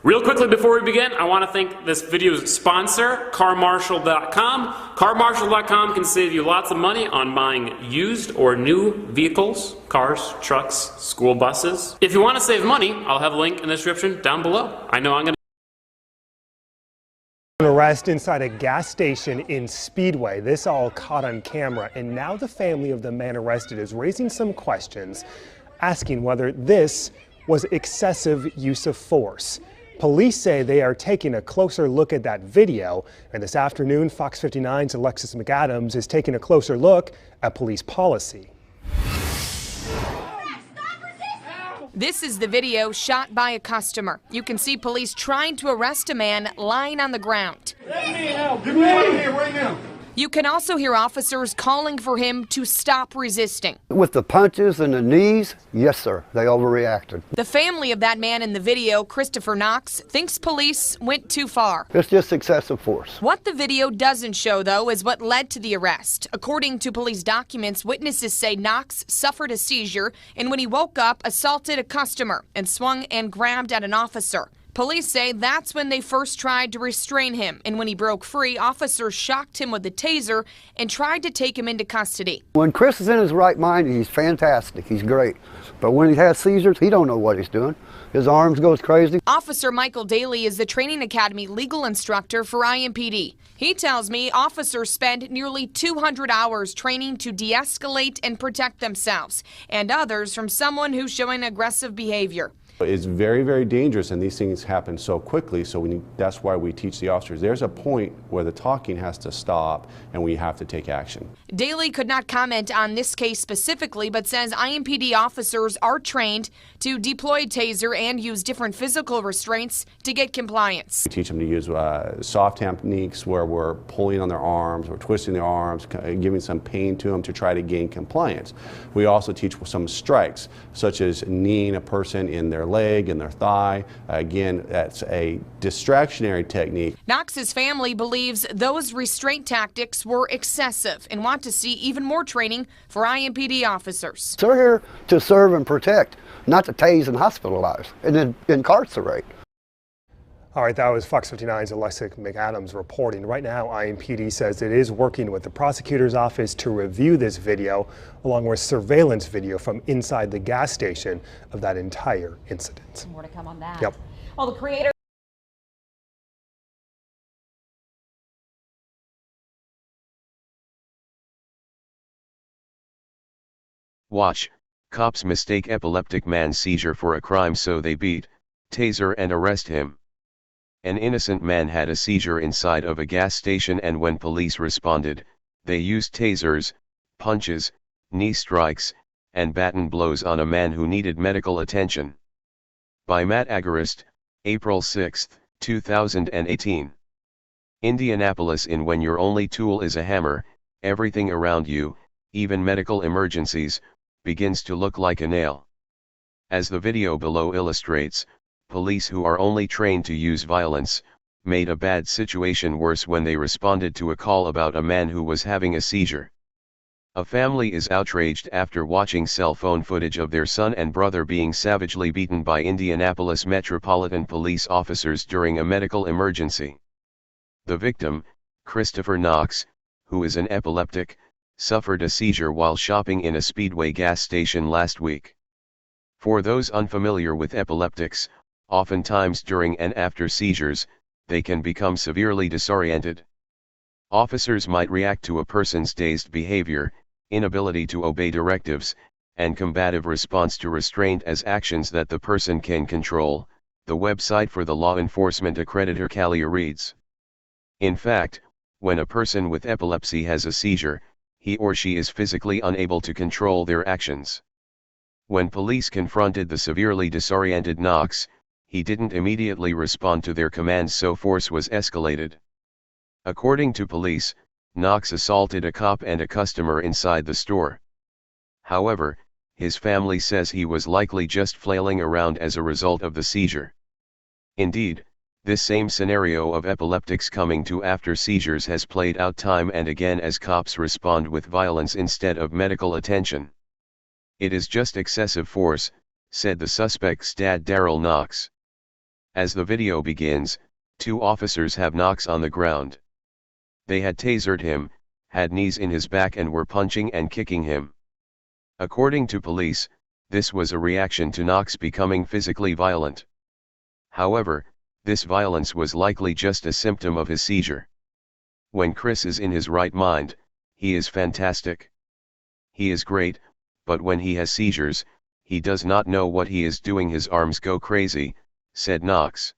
Real quickly before we begin, I want to thank this video's sponsor, CarMarshal.com. CarMarshal.com can save you lots of money on buying used or new vehicles, cars, trucks, school buses. If you want to save money, I'll have a link in the description down below. I know I'm going to An arrest inside a gas station in Speedway. This all caught on camera, and now the family of the man arrested is raising some questions, asking whether this was excessive use of force. Police say they are taking a closer look at that video, and this afternoon, Fox 59's Alexis McAdams is taking a closer look at police policy. This is the video shot by a customer. You can see police trying to arrest a man lying on the ground. Let me help. Get me out of here right now. You can also hear officers calling for him to stop resisting. With the punches and the knees, yes sir, they overreacted. The family of that man in the video, Christopher Knox, thinks police went too far. It's just excessive force. What the video doesn't show, though, is what led to the arrest. According to police documents, witnesses say Knox suffered a seizure and when he woke up, assaulted a customer and swung and grabbed at an officer. Police say that's when they first tried to restrain him, and when he broke free, officers shocked him with a taser and tried to take him into custody. When Chris is in his right mind, he's fantastic, he's great. But when he has seizures, he don't know what he's doing. His arms goes crazy. Officer Michael Daly is the Training Academy legal instructor for IMPD. He tells me officers spend nearly 200 hours training to de-escalate and protect themselves and others from someone who's showing aggressive behavior. It's very, very dangerous, and these things happen so quickly, so that's why we teach the officers. There's a point where the talking has to stop and we have to take action. Daly could not comment on this case specifically, but says IMPD officers are trained to deploy Taser and use different physical restraints to get compliance. We teach them to use soft techniques where we're pulling on their arms, we're twisting their arms, giving some pain to them to try to gain compliance. We also teach some strikes, such as kneeing a person in their leg and their thigh. Again, that's a distractionary technique. Knox's family believes those restraint tactics were excessive and want to see even more training for IMPD officers. They're here to serve and protect, not to tase and hospitalize and then incarcerate. All right, that was Fox 59's Alexis McAdams reporting. Right now, IMPD says it is working with the prosecutor's office to review this video, along with surveillance video from inside the gas station of that entire incident. More to come on that. Yep. Well, the creator Watch. Cops mistake epileptic man's seizure for a crime, so they beat, taser and arrest him. An innocent man had a seizure inside of a gas station, and when police responded, they used tasers, punches, knee strikes, and baton blows on a man who needed medical attention. By Matt Agarist, April 6, 2018. Indianapolis. In when your only tool is a hammer, everything around you, even medical emergencies, begins to look like a nail. As the video below illustrates, police who are only trained to use violence, made a bad situation worse when they responded to a call about a man who was having a seizure. A family is outraged after watching cell phone footage of their son and brother being savagely beaten by Indianapolis Metropolitan Police officers during a medical emergency. The victim, Christopher Knox, who is an epileptic, suffered a seizure while shopping in a Speedway gas station last week. For those unfamiliar with epileptics, oftentimes during and after seizures, they can become severely disoriented. Officers might react to a person's dazed behavior, inability to obey directives, and combative response to restraint as actions that the person can control, the website for the law enforcement accreditor COLLIER reads. In fact, when a person with epilepsy has a seizure, he or she is physically unable to control their actions. When police confronted the severely disoriented Knox, he didn't immediately respond to their commands, so force was escalated. According to police, Knox assaulted a cop and a customer inside the store. However, his family says he was likely just flailing around as a result of the seizure. Indeed, this same scenario of epileptics coming to after seizures has played out time and again as cops respond with violence instead of medical attention. It is just excessive force, said the suspect's dad Daryl Knox. As the video begins, 2 officers have knocks on the ground. They had tasered him, had knees in his back and were punching and kicking him. According to police, this was a reaction to Knox becoming physically violent. However, this violence was likely just a symptom of his seizure. When Chris is in his right mind, he is fantastic. He is great, but when he has seizures, he does not know what he is doing. His arms go crazy, said Knox.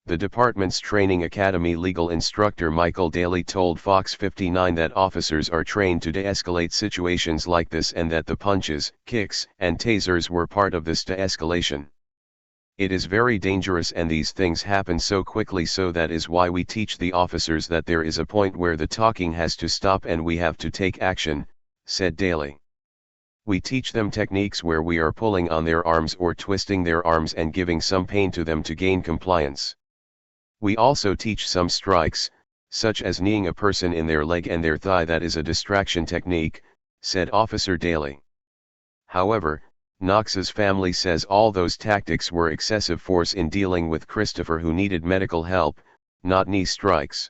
The department's training academy legal instructor Michael Daly told Fox 59 that officers are trained to de-escalate situations like this and that the punches, kicks, and tasers were part of this de-escalation. It is very dangerous and these things happen so quickly, so that is why we teach the officers that there is a point where the talking has to stop and we have to take action, said Daly. We teach them techniques where we are pulling on their arms or twisting their arms and giving some pain to them to gain compliance. We also teach some strikes, such as kneeing a person in their leg and their thigh. That is a distraction technique, said Officer Daly. However, Knox's family says all those tactics were excessive force in dealing with Christopher, who needed medical help, not knee strikes.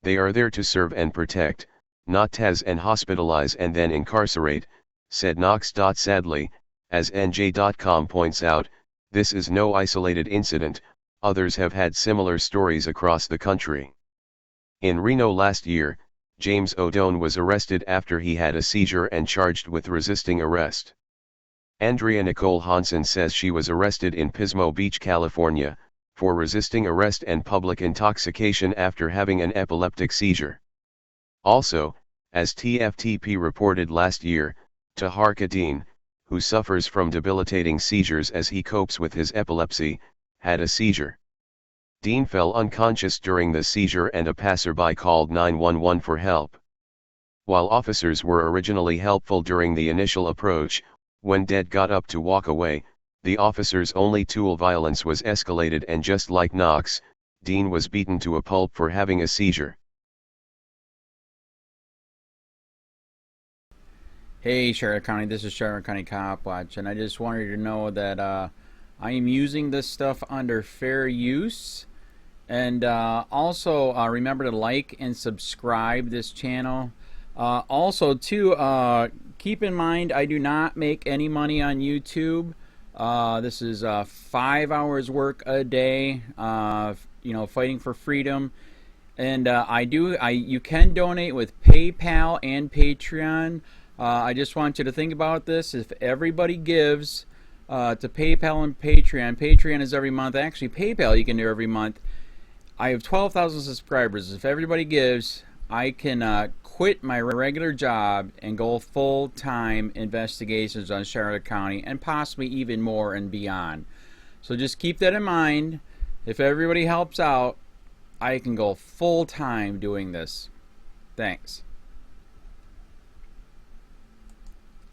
They are there to serve and protect, not tase and hospitalize and then incarcerate, said Knox. Sadly, as NJ.com points out, this is no isolated incident, others have had similar stories across the country. In Reno last year, James O'Done was arrested after he had a seizure and charged with resisting arrest. Andrea Nicole Hansen says she was arrested in Pismo Beach, California, for resisting arrest and public intoxication after having an epileptic seizure. Also, as TFTP reported last year, Tahar Kadeen, who suffers from debilitating seizures as he copes with his epilepsy, had a seizure. Dean fell unconscious during the seizure and a passerby called 911 for help. While officers were originally helpful during the initial approach, when Dead got up to walk away, the officer's only tool violence was escalated, and just like Knox, Dean was beaten to a pulp for having a seizure. Hey Charlotte County, this is Charlotte County Cop Watch, and I just wanted you to know that I am using this stuff under fair use. And also remember to like and subscribe this channel. Also too, keep in mind I do not make any money on YouTube. This is 5 hours work a day, you know, fighting for freedom. And you can donate with PayPal and Patreon. I just want you to think about this. If everybody gives to PayPal and Patreon, Patreon is every month. Actually, PayPal you can do every month. I have 12,000 subscribers. If everybody gives, I can quit my regular job and go full-time investigations on Charlotte County and possibly even more and beyond. So just keep that in mind. If everybody helps out, I can go full-time doing this. Thanks.